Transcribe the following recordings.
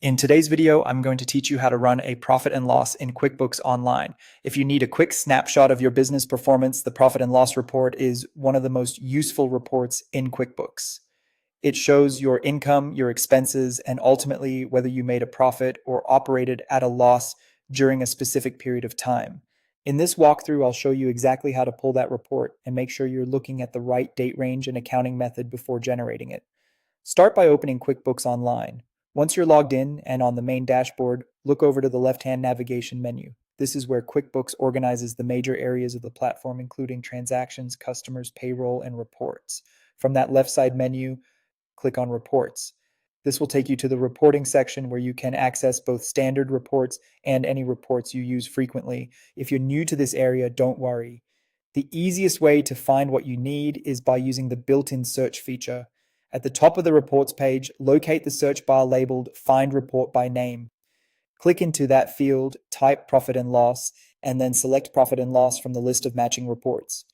In today's video, I'm going to teach you how to run a profit and loss in QuickBooks Online. If you need a quick snapshot of your business performance, the profit and loss report is one of the most useful reports in QuickBooks. It shows your income, your expenses, and ultimately whether you made a profit or operated at a loss during a specific period of time. In this walkthrough, I'll show you exactly how to pull that report and make sure you're looking at the right date range and accounting method before generating it. Start by opening QuickBooks Online. Once you're logged in and on the main dashboard, look over to the left-hand navigation menu. This is where QuickBooks organizes the major areas of the platform, including transactions, customers, payroll, and reports. From that left side menu, click on Reports. This will take you to the reporting section where you can access both standard reports and any reports you use frequently. If you're new to this area, don't worry. The easiest way to find what you need is by using the built-in search feature. At the top of the reports page, locate the search bar labeled Find Report by Name. Click into that field, type Profit and Loss, and then select Profit and Loss from the list of matching reports.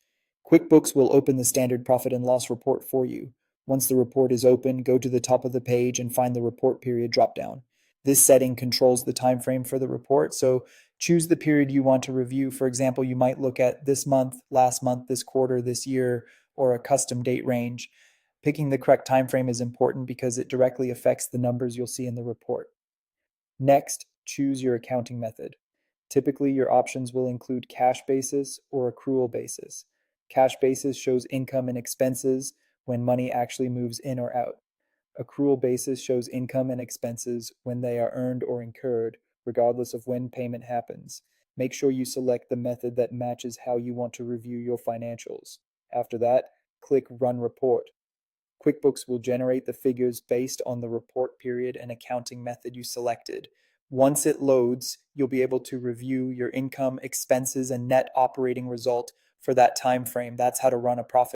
QuickBooks will open the standard Profit and Loss report for you. Once the report is open, go to the top of the page and find the Report Period dropdown. This setting controls the time frame for the report, so choose the period you want to review. For example, you might look at this month, last month, this quarter, this year, or a custom date range. Picking the correct time frame is important because it directly affects the numbers you'll see in the report. Next, choose your accounting method. Typically, your options will include cash basis or accrual basis. Cash basis shows income and expenses when money actually moves in or out. Accrual basis shows income and expenses when they are earned or incurred, regardless of when payment happens. Make sure you select the method that matches how you want to review your financials. After that, click Run Report. QuickBooks will generate the figures based on the report period and accounting method you selected. Once it loads, you'll be able to review your income, expenses, and net operating result for that time frame. That's how to run a profit